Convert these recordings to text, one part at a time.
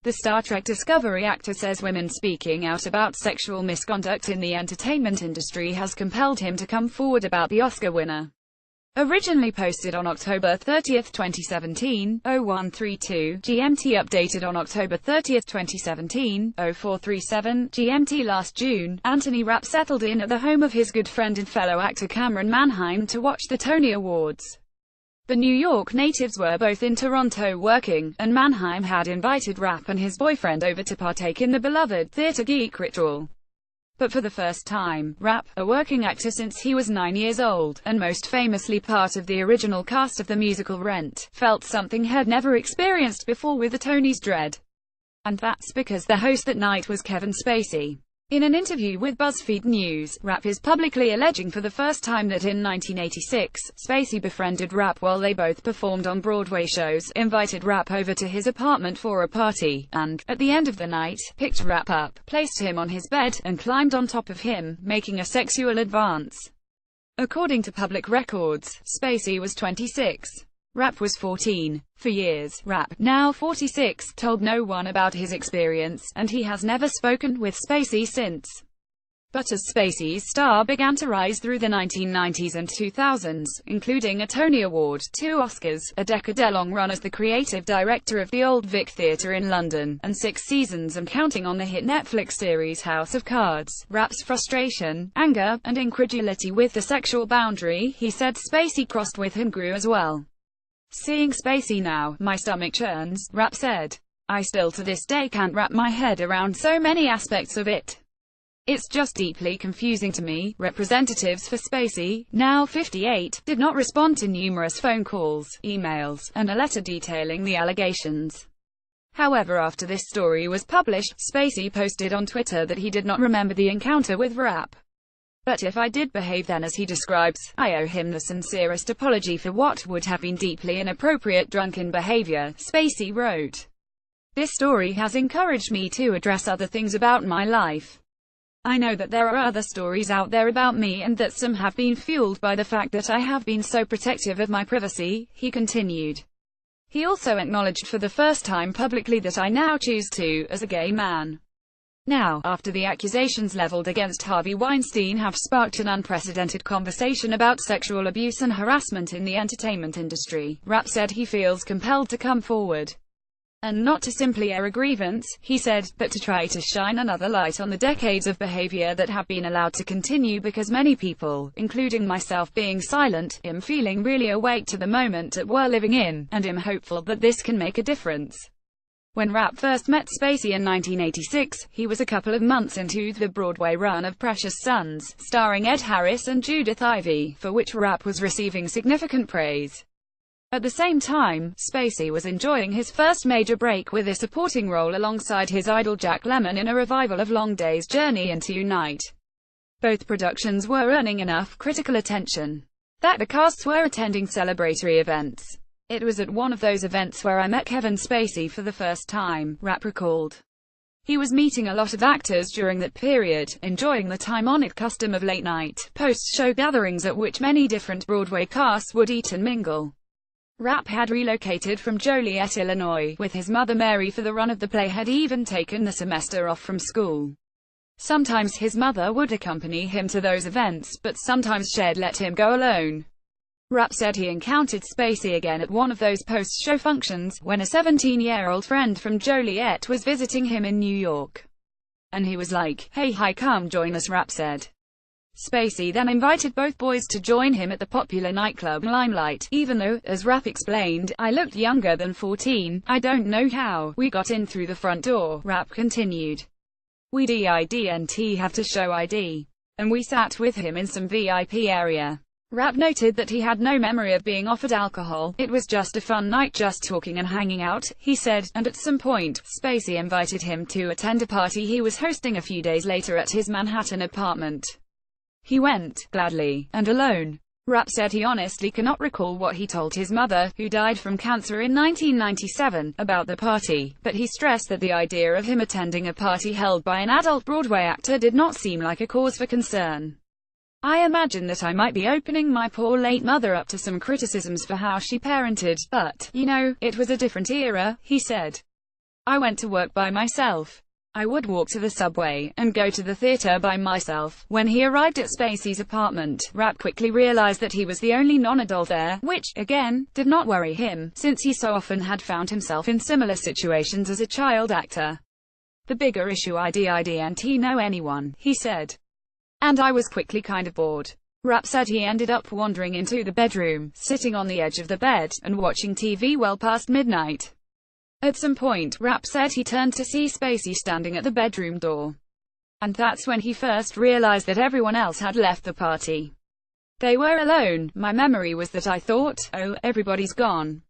The Star Trek Discovery actor says women speaking out about sexual misconduct in the entertainment industry has compelled him to come forward about the Oscar winner. Originally posted on October 30, 2017, 0132 GMT. Updated on October 30, 2017, 0437 GMT. Last June, Anthony Rapp settled in at the home of his good friend and fellow actor Cameron Manheim to watch the Tony Awards. The New York natives were both in Toronto working, and Manheim had invited Rapp and his boyfriend over to partake in the beloved theater geek ritual. But for the first time, Rapp, a working actor since he was 9 years old, and most famously part of the original cast of the musical Rent, felt something he'd never experienced before with the Tonys dread. And that's because the host that night was Kevin Spacey. In an interview with BuzzFeed News, Rapp is publicly alleging for the first time that in 1986, Spacey befriended Rapp while they both performed on Broadway shows, invited Rapp over to his apartment for a party, and, at the end of the night, picked Rapp up, placed him on his bed, and climbed on top of him, making a sexual advance. According to public records, Spacey was 26. Rapp was 14. For years, Rapp, now 46, told no one about his experience, and he has never spoken with Spacey since. But as Spacey's star began to rise through the 1990s and 2000s, including a Tony Award, 2 Oscars, a decade-long run as the creative director of the Old Vic Theatre in London, and 6 seasons and counting on the hit Netflix series House of Cards, Rapp's frustration, anger, and incredulity with the sexual boundary he said Spacey crossed with him grew as well. Seeing Spacey now, my stomach churns, Rapp said. I still to this day can't wrap my head around so many aspects of it. It's just deeply confusing to me. Representatives for Spacey, now 58, did not respond to numerous phone calls, emails, and a letter detailing the allegations. However, after this story was published, Spacey posted on Twitter that he did not remember the encounter with Rapp. But if I did behave then as he describes, I owe him the sincerest apology for what would have been deeply inappropriate drunken behavior, Spacey wrote. This story has encouraged me to address other things about my life. I know that there are other stories out there about me and that some have been fueled by the fact that I have been so protective of my privacy, he continued. He also acknowledged for the first time publicly that I now choose to, as a gay man. Now, after the accusations leveled against Harvey Weinstein have sparked an unprecedented conversation about sexual abuse and harassment in the entertainment industry, Rapp said he feels compelled to come forward. And not to simply air a grievance, he said, but to try to shine another light on the decades of behavior that have been allowed to continue because many people, including myself being silent, am feeling really awake to the moment that we're living in, and am hopeful that this can make a difference. When Rapp first met Spacey in 1986, he was a couple of months into the Broadway run of Precious Sons, starring Ed Harris and Judith Ivey, for which Rapp was receiving significant praise. At the same time, Spacey was enjoying his first major break with a supporting role alongside his idol Jack Lemmon in a revival of Long Day's Journey into Night. Both productions were earning enough critical attention that the casts were attending celebratory events. It was at one of those events where I met Kevin Spacey for the first time, Rapp recalled. He was meeting a lot of actors during that period, enjoying the time-honored custom of late-night, post-show gatherings at which many different Broadway casts would eat and mingle. Rapp had relocated from Joliet, Illinois, with his mother Mary for the run of the play, had even taken the semester off from school. Sometimes his mother would accompany him to those events, but sometimes she'd let him go alone. Rapp said he encountered Spacey again at one of those post-show functions, when a 17-year-old friend from Joliet was visiting him in New York. And he was like, hey hi come join us, Rapp said. Spacey then invited both boys to join him at the popular nightclub Limelight, even though, as Rapp explained, I looked younger than 14, I don't know how we got in through the front door, Rapp continued. We didn't have to show ID. And we sat with him in some VIP area. Rapp noted that he had no memory of being offered alcohol, it was just a fun night just talking and hanging out, he said, and at some point, Spacey invited him to attend a party he was hosting a few days later at his Manhattan apartment. He went, gladly, and alone. Rapp said he honestly cannot recall what he told his mother, who died from cancer in 1997, about the party, but he stressed that the idea of him attending a party held by an adult Broadway actor did not seem like a cause for concern. I imagine that I might be opening my poor late mother up to some criticisms for how she parented, but, you know, it was a different era, he said. I went to work by myself. I would walk to the subway, and go to the theater by myself. When he arrived at Spacey's apartment, Rapp quickly realized that he was the only non-adult there, which, again, did not worry him, since he so often had found himself in similar situations as a child actor. The bigger issue I didn't know anyone, he said. And I was quickly kind of bored. Rapp said he ended up wandering into the bedroom, sitting on the edge of the bed, and watching TV well past midnight. At some point, Rapp said he turned to see Spacey standing at the bedroom door. And that's when he first realized that everyone else had left the party. They were alone. My memory was that I thought, oh, everybody's gone.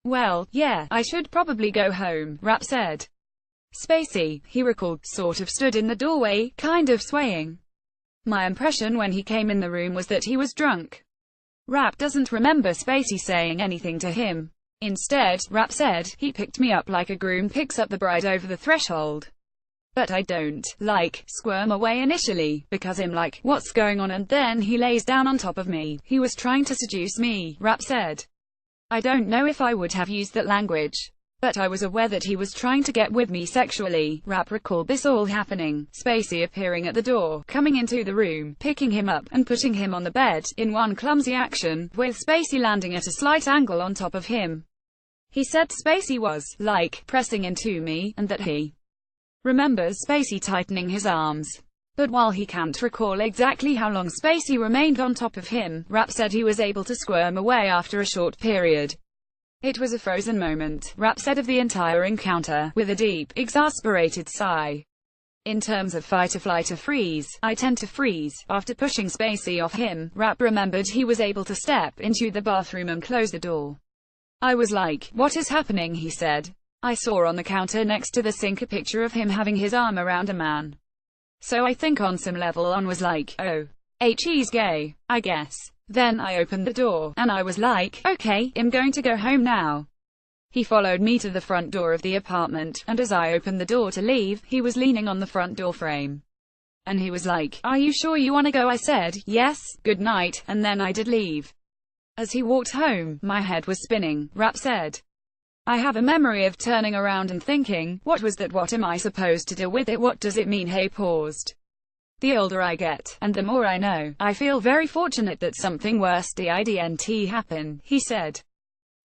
Well, yeah, I should probably go home, Rapp said. Spacey, he recalled, sort of stood in the doorway, kind of swaying. My impression when he came in the room was that he was drunk. Rapp doesn't remember Spacey saying anything to him. Instead, Rapp said, he picked me up like a groom picks up the bride over the threshold. But I don't, squirm away initially, because I'm like, what's going on, and then he lays down on top of me. He was trying to seduce me, Rapp said. I don't know if I would have used that language. But I was aware that he was trying to get with me sexually. Rapp recalled this all happening, Spacey appearing at the door, coming into the room, picking him up, and putting him on the bed, in one clumsy action, with Spacey landing at a slight angle on top of him. He said Spacey was, pressing into me, and that he remembers Spacey tightening his arms. But while he can't recall exactly how long Spacey remained on top of him, Rapp said he was able to squirm away after a short period. It was a frozen moment, Rapp said of the entire encounter, with a deep, exasperated sigh. In terms of fight or flight or freeze, I tend to freeze. After pushing Spacey off him, Rapp remembered he was able to step into the bathroom and close the door. I was like, what is happening, he said. I saw on the counter next to the sink a picture of him having his arm around a man. So I think on some level on was like, oh, he's gay, I guess. Then I opened the door, and I was like, okay, I'm going to go home now. He followed me to the front door of the apartment, and as I opened the door to leave, he was leaning on the front door frame. And he was like, are you sure you want to go? I said, yes, good night, and then I did leave. As he walked home, my head was spinning, Rapp said. I have a memory of turning around and thinking, what was that? What am I supposed to do with it? What does it mean? He paused. The older I get, and the more I know, I feel very fortunate that something worse didn't happen, he said.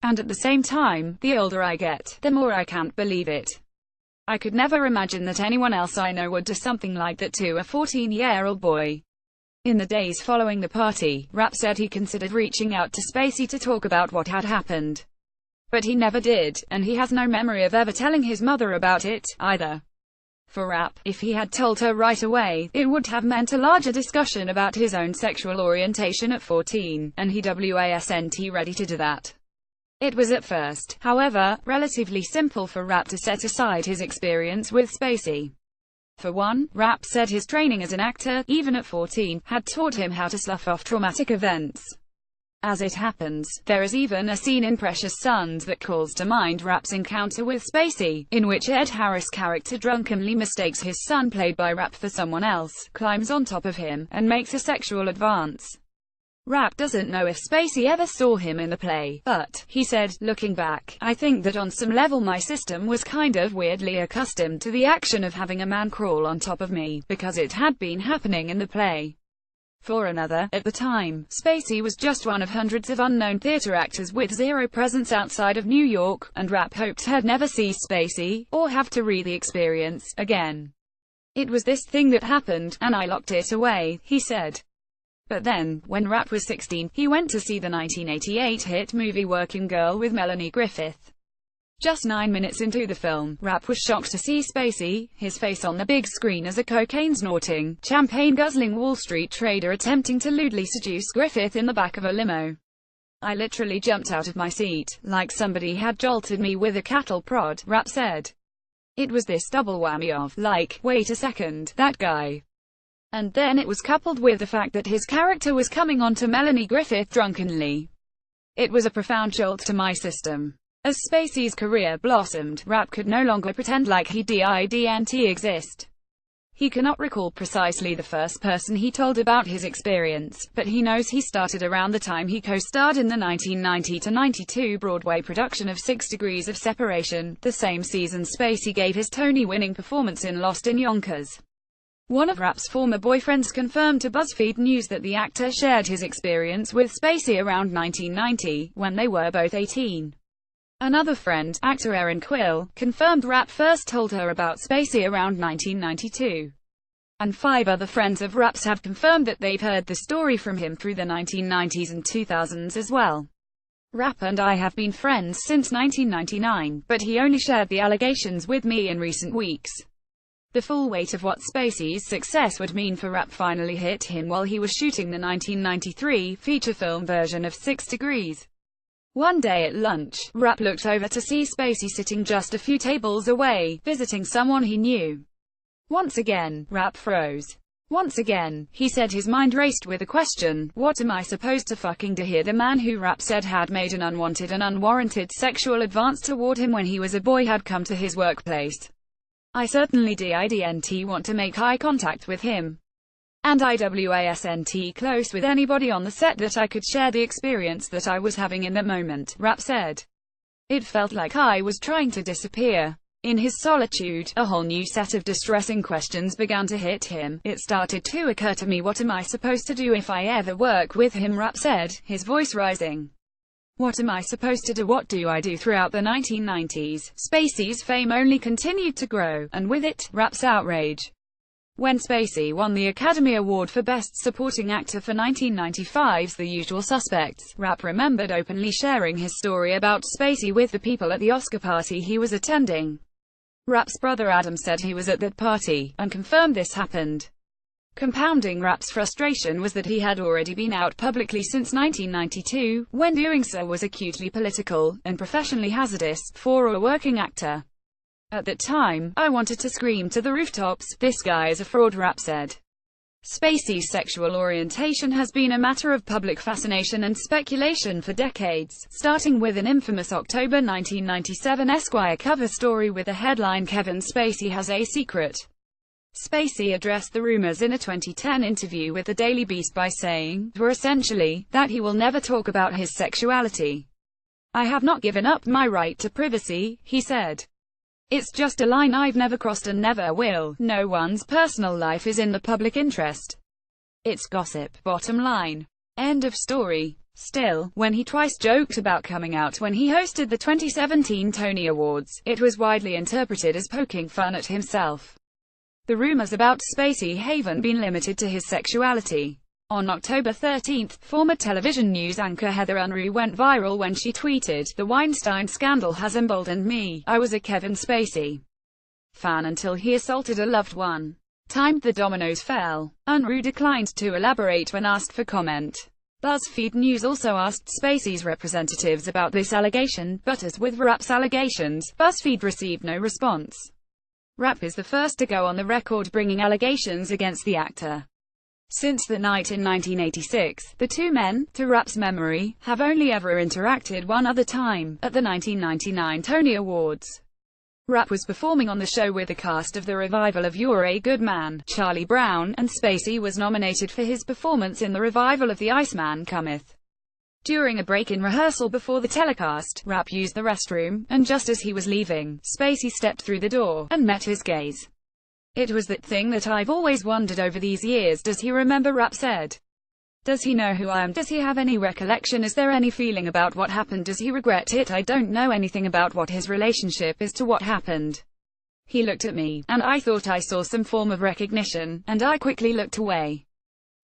And at the same time, the older I get, the more I can't believe it. I could never imagine that anyone else I know would do something like that to a 14-year-old boy. In the days following the party, Rapp said he considered reaching out to Spacey to talk about what had happened. But he never did, and he has no memory of ever telling his mother about it, either. For Rapp, if he had told her right away, it would have meant a larger discussion about his own sexual orientation at 14, and he wasn't ready to do that. It was at first, however, relatively simple for Rapp to set aside his experience with Spacey. For one, Rapp said his training as an actor, even at 14, had taught him how to slough off traumatic events. As it happens, there is even a scene in Precious Sons that calls to mind Rapp's encounter with Spacey, in which Ed Harris' character drunkenly mistakes his son played by Rapp for someone else, climbs on top of him, and makes a sexual advance. Rapp doesn't know if Spacey ever saw him in the play, but, he said, looking back, I think that on some level my system was kind of weirdly accustomed to the action of having a man crawl on top of me, because it had been happening in the play. For another, at the time, Spacey was just one of hundreds of unknown theater actors with zero presence outside of New York, and Rapp hoped he'd never see Spacey, or have to the experience, again. It was this thing that happened, and I locked it away, he said. But then, when Rapp was 16, he went to see the 1988 hit movie Working Girl with Melanie Griffith. Just 9 minutes into the film, Rapp was shocked to see Spacey, his face on the big screen as a cocaine-snorting, champagne-guzzling Wall Street trader attempting to lewdly seduce Griffith in the back of a limo. I literally jumped out of my seat, like somebody had jolted me with a cattle prod, Rapp said. It was this double whammy of, wait a second, that guy. And then it was coupled with the fact that his character was coming on to Melanie Griffith drunkenly. It was a profound jolt to my system. As Spacey's career blossomed, Rapp could no longer pretend like he didn't exist. He cannot recall precisely the first person he told about his experience, but he knows he started around the time he co-starred in the 1990-92 Broadway production of 6 Degrees of Separation, the same season Spacey gave his Tony-winning performance in Lost in Yonkers. One of Rapp's former boyfriends confirmed to BuzzFeed News that the actor shared his experience with Spacey around 1990, when they were both 18. Another friend, actor Erin Quill, confirmed Rapp first told her about Spacey around 1992. And 5 other friends of Rapp's have confirmed that they've heard the story from him through the 1990s and 2000s as well. Rapp and I have been friends since 1999, but he only shared the allegations with me in recent weeks. The full weight of what Spacey's success would mean for Rapp finally hit him while he was shooting the 1993 feature film version of 6 Degrees. One day at lunch, Rapp looked over to see Spacey sitting just a few tables away, visiting someone he knew. Once again, Rapp froze. Once again, he said his mind raced with a question: what am I supposed to fucking do here? The man who Rapp said had made an unwanted and unwarranted sexual advance toward him when he was a boy had come to his workplace. I certainly didn't want to make eye contact with him. And I wasn't close with anybody on the set that I could share the experience that I was having in that moment, Rapp said. It felt like I was trying to disappear. In his solitude, a whole new set of distressing questions began to hit him. It started to occur to me, what am I supposed to do if I ever work with him, Rapp said, his voice rising. What am I supposed to do? What do I do? Throughout the 1990s, Spacey's fame only continued to grow, and with it, Rapp's outrage. When Spacey won the Academy Award for Best Supporting Actor for 1995's The Usual Suspects, Rapp remembered openly sharing his story about Spacey with the people at the Oscar party he was attending. Rapp's brother Adam said he was at that party, and confirmed this happened. Compounding Rapp's frustration was that he had already been out publicly since 1992, when doing so was acutely political, and professionally hazardous, for a working actor. At that time, I wanted to scream to the rooftops, this guy is a fraud, Rapp said. Spacey's sexual orientation has been a matter of public fascination and speculation for decades, starting with an infamous October 1997 Esquire cover story with the headline "Kevin Spacey Has a Secret." Spacey addressed the rumors in a 2010 interview with the Daily Beast by saying, "Were essentially, that he will never talk about his sexuality. I have not given up my right to privacy," he said. It's just a line I've never crossed and never will. No one's personal life is in the public interest. It's gossip, bottom line. End of story. Still, when he twice joked about coming out when he hosted the 2017 Tony Awards, it was widely interpreted as poking fun at himself. The rumors about Spacey haven't been limited to his sexuality. On October 13, former television news anchor Heather Unruh went viral when she tweeted, "The Weinstein scandal has emboldened me. I was a Kevin Spacey fan until he assaulted a loved one." Timed The Dominoes Fell. Unruh declined to elaborate when asked for comment. BuzzFeed News also asked Spacey's representatives about this allegation, but as with Rapp's allegations, BuzzFeed received no response. Rapp is the first to go on the record bringing allegations against the actor. Since the night in 1986, the two men, to Rapp's memory, have only ever interacted one other time, at the 1999 Tony Awards. Rapp was performing on the show with the cast of the revival of You're a Good Man, Charlie Brown, and Spacey was nominated for his performance in the revival of The Iceman Cometh. During a break in rehearsal before the telecast, Rapp used the restroom, and just as he was leaving, Spacey stepped through the door, and met his gaze. It was that thing that I've always wondered over these years. Does he remember? Rapp said. Does he know who I am? Does he have any recollection? Is there any feeling about what happened? Does he regret it? I don't know anything about what his relationship is to what happened. He looked at me, and I thought I saw some form of recognition, and I quickly looked away.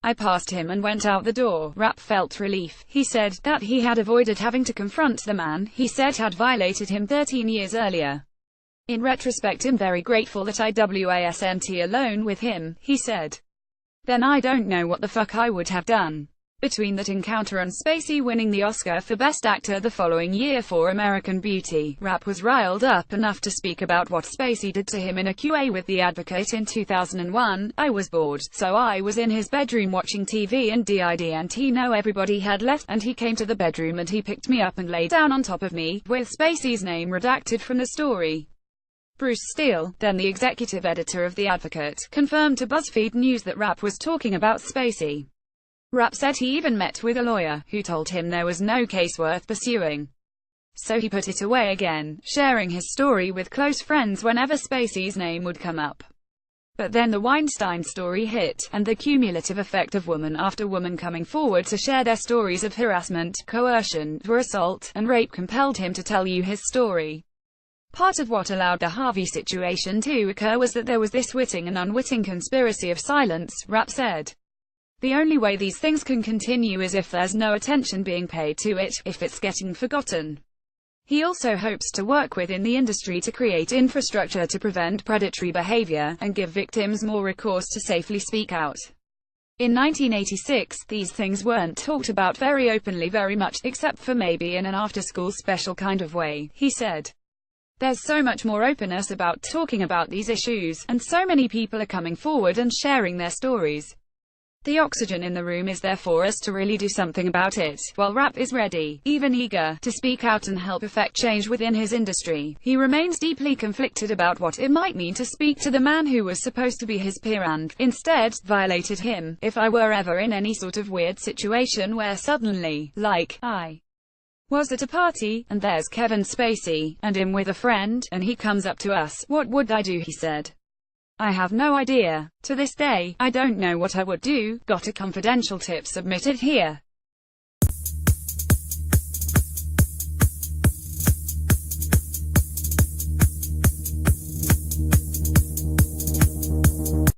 I passed him and went out the door. Rapp felt relief. He said that he had avoided having to confront the man he said had violated him 13 years earlier. In retrospect, I'm very grateful that I wasn't alone with him, he said. Then I don't know what the fuck I would have done. Between that encounter and Spacey winning the Oscar for Best Actor the following year for American Beauty, Rapp was riled up enough to speak about what Spacey did to him in a Q&A with The Advocate in 2001. I was bored, so I was in his bedroom watching TV and didn't know everybody had left, and he came to the bedroom and he picked me up and laid down on top of me, with Spacey's name redacted from the story. Bruce Steele, then the executive editor of The Advocate, confirmed to BuzzFeed News that Rapp was talking about Spacey. Rapp said he even met with a lawyer, who told him there was no case worth pursuing. So he put it away again, sharing his story with close friends whenever Spacey's name would come up. But then the Weinstein story hit, and the cumulative effect of woman after woman coming forward to share their stories of harassment, coercion, or assault, and rape compelled him to tell you his story. Part of what allowed the Harvey situation to occur was that there was this witting and unwitting conspiracy of silence, Rapp said. The only way these things can continue is if there's no attention being paid to it, if it's getting forgotten. He also hopes to work within the industry to create infrastructure to prevent predatory behavior, and give victims more recourse to safely speak out. In 1986, these things weren't talked about very openly very much, except for maybe in an after-school special kind of way, he said. There's so much more openness about talking about these issues, and so many people are coming forward and sharing their stories. The oxygen in the room is there for us to really do something about it. While Rapp is ready, even eager, to speak out and help effect change within his industry, he remains deeply conflicted about what it might mean to speak to the man who was supposed to be his peer and, instead, violated him. If I were ever in any sort of weird situation where suddenly, like, I was at a party, and there's Kevin Spacey, and I'm with a friend, and he comes up to us, what would I do? He said. I have no idea. To this day, I don't know what I would do. Got a confidential tip submitted here.